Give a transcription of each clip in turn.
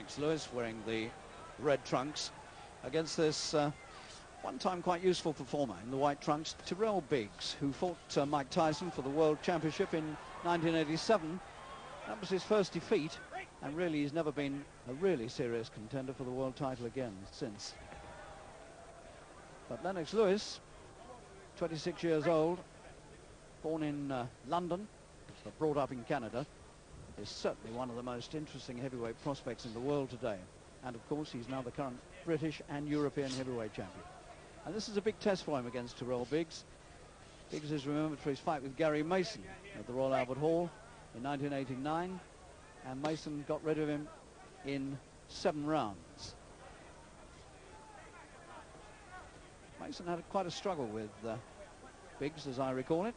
Lennox Lewis wearing the red trunks against this one-time quite useful performer in the white trunks, Tyrell, who fought Mike Tyson for the World Championship in 1987. That was his first defeat, and really he's never been a really serious contender for the world title again since. But Lennox Lewis, 26 years old, born in London, but brought up in Canada, is certainly one of the most interesting heavyweight prospects in the world today. And of course he's now the current British and European heavyweight champion. And this is a big test for him against Tyrell. Biggs is remembered for his fight with Gary Mason at the Royal Albert Hall in 1989, and Mason got rid of him in 7 rounds. Mason had quite a struggle with Biggs, as I recall it.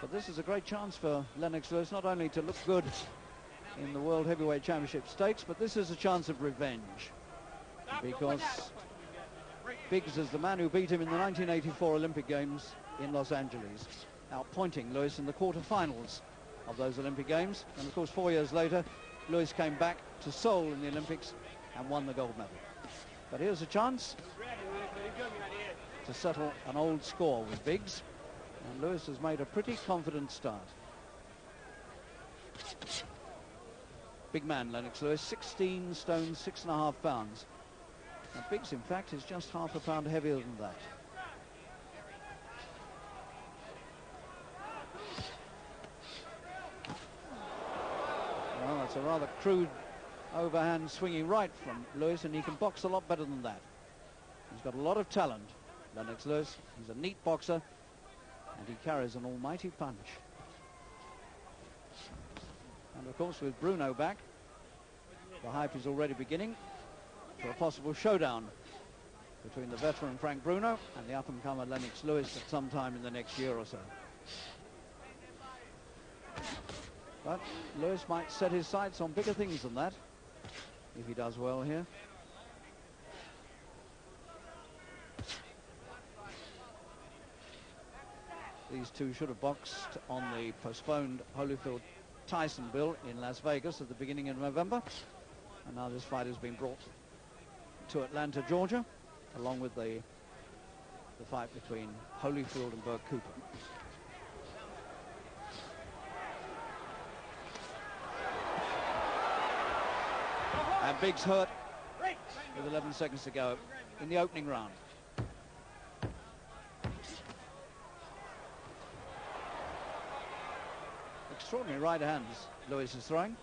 But this is a great chance for Lennox Lewis not only to look good in the World Heavyweight Championship stakes, but this is a chance of revenge, because Biggs is the man who beat him in the 1984 Olympic Games in Los Angeles, outpointing Lewis in the quarterfinals of those Olympic Games. And of course 4 years later Lewis came back to Seoul in the Olympics and won the gold medal. But here's a chance to settle an old score with Biggs, and Lewis has made a pretty confident start. Big man Lennox Lewis, 16 stone 6.5 pounds. Now Biggs in fact is just half a pound heavier than that. Well, that's a rather crude overhand swinging right from Lewis, and he can box a lot better than that. He's got a lot of talent, Lennox Lewis. He's a neat boxer, and he carries an almighty punch. And of course with Bruno back, the hype is already beginning for a possible showdown between the veteran Frank Bruno and the up-and-comer Lennox Lewis at some time in the next year or so. But Lewis might set his sights on bigger things than that if he does well here. These two should have boxed on the postponed Holyfield-Tyson bill in Las Vegas at the beginning of November, and now this fight has been brought to Atlanta, Georgia, along with the fight between Holyfield and Burke Cooper. And Biggs hurt with 11 seconds to go in the opening round. Extraordinary right hands Lewis is throwing.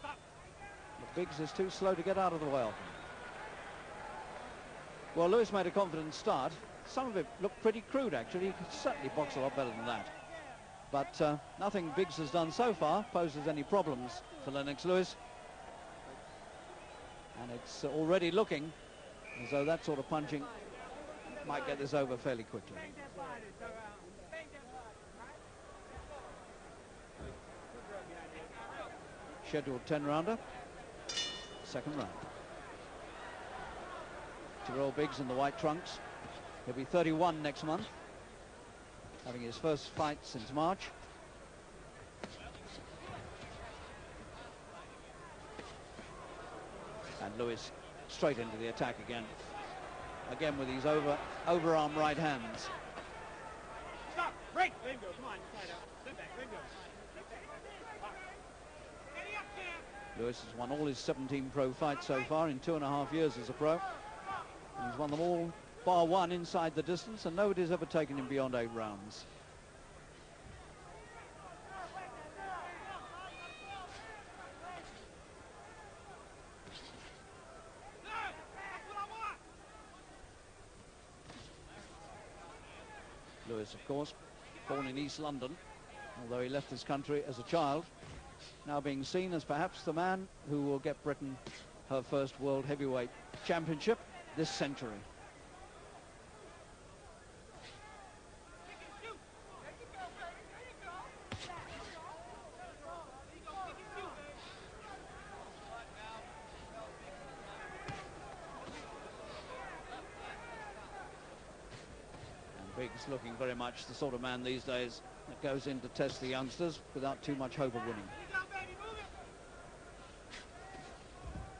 But Biggs is too slow to get out of the way of him. Well, Lewis made a confident start. Some of it looked pretty crude, actually. He could certainly box a lot better than that. But nothing Biggs has done so far poses any problems for Lennox Lewis. And it's already looking as though that sort of punching might get this over fairly quickly. Scheduled 10-rounder, second round. Tyrell Biggs in the white trunks. He'll be 31 next month, having his first fight since March. And Lewis straight into the attack again with these overarm right hands. Stop! Break! Let him go. Come on, inside out. Step back. Let him go. Lewis has won all his 17 pro fights so far in 2.5 years as a pro. And he's won them all bar one inside the distance, and nobody's ever taken him beyond 8 rounds. Lewis, of course, born in East London, although he left this country as a child, now being seen as perhaps the man who will get Britain her first World Heavyweight Championship this century. And Biggs looking very much the sort of man these days that goes in to test the youngsters without too much hope of winning.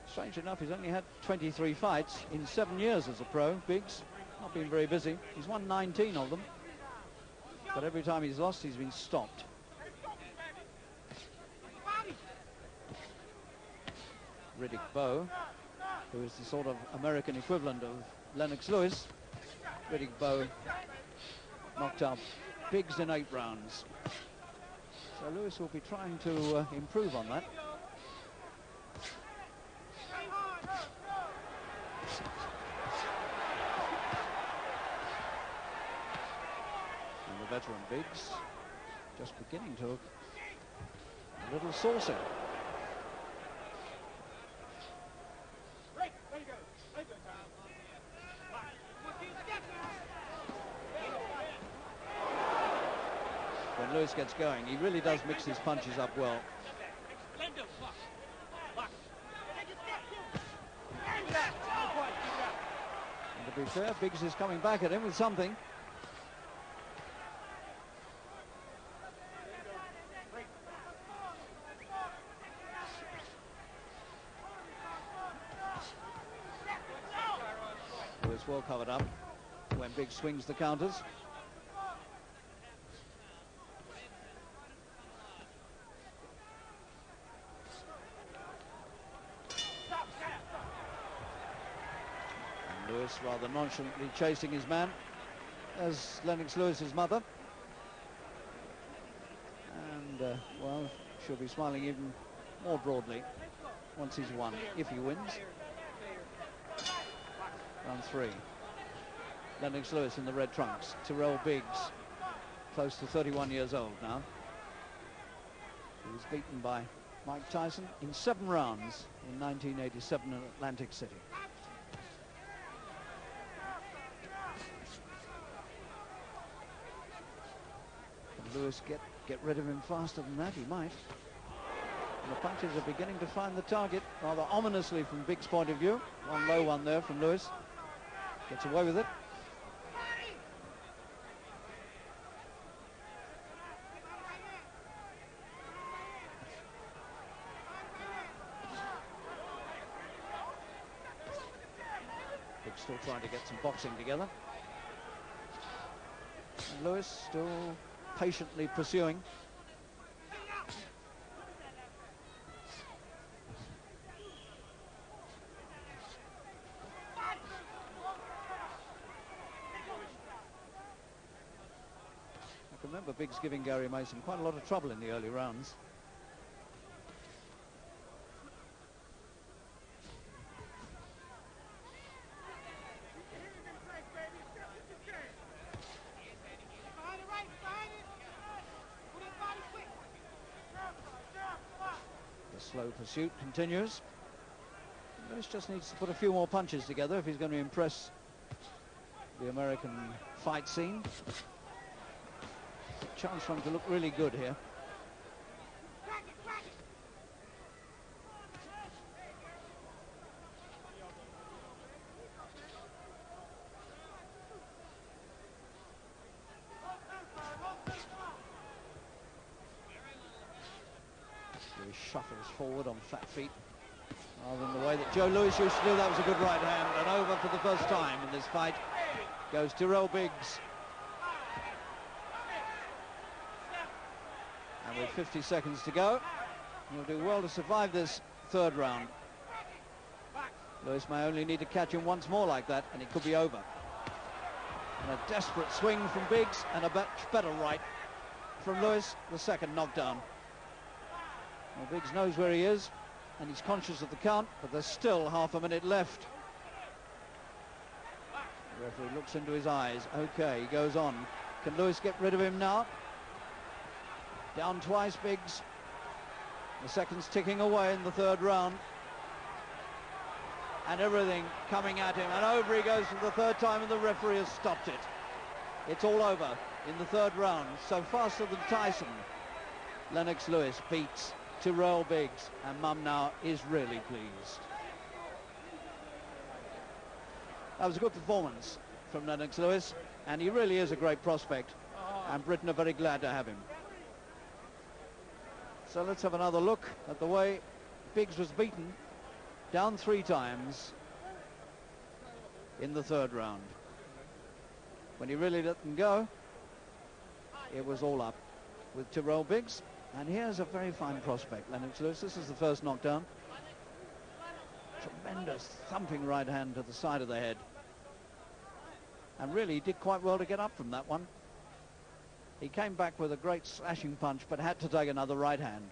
Strange enough, he's only had 23 fights in 7 years as a pro. Biggs, not been very busy. He's won 19 of them, but every time he's lost, he's been stopped. Riddick Bowe, who is the sort of American equivalent of Lennox Lewis. Riddick Bowe knocked out Biggs in 8 rounds. So Lewis will be trying to improve on that. And the veteran Biggs just beginning to look a little saucy. When Lewis gets going, he really does mix his punches up well. And to be fair, Biggs is coming back at him with something. Lewis well covered up when Biggs swings the counters. Lewis rather nonchalantly chasing his man, as Lennox Lewis's mother. And, well, she'll be smiling even more broadly once he's won, if he wins. Round 3. Lennox Lewis in the red trunks. Tyrell Biggs, close to 31 years old now. He was beaten by Mike Tyson in 7 rounds in 1987 in Atlantic City. Lewis get rid of him faster than that? He might. And the punches are beginning to find the target rather ominously from Biggs' point of view. One low one there from Lewis. Gets away with it. Biggs still trying to get some boxing together. And Lewis still patiently pursuing. I can remember Biggs giving Gary Mason quite a lot of trouble in the early rounds. Slow pursuit continues. Lewis just needs to put a few more punches together if he's going to impress the American fight scene. Chance for him to look really good here. Shuffles forward on flat feet rather than the way that Joe Louis used to do. That was a good right hand, and over for the first time in this fight goes Tyrell Biggs. And with 50 seconds to go, he'll do well to survive this 3rd round. Lewis may only need to catch him once more like that and it could be over. And a desperate swing from Biggs and a much better right from Lewis, the 2nd knockdown. Well, Biggs knows where he is, and he's conscious of the count, but there's still half a minute left. The referee looks into his eyes. Okay, he goes on. Can Lewis get rid of him now? Down twice, Biggs. The seconds ticking away in the 3rd round. And everything coming at him, and over he goes for the 3rd time, and the referee has stopped it. It's all over in the 3rd round. So faster than Tyson. Lennox Lewis beats Tyrell Biggs, and Mum now is really pleased. That was a good performance from Lennox Lewis, and he really is a great prospect. and Britain are very glad to have him. So let's have another look at the way Biggs was beaten down 3 times in the 3rd round. When he really let them go, it was all up with Tyrell Biggs. And here's a very fine prospect, Lennox Lewis. This is the first knockdown. Tremendous thumping right hand to the side of the head. And really, he did quite well to get up from that one. He came back with a great slashing punch, but had to take another right hand.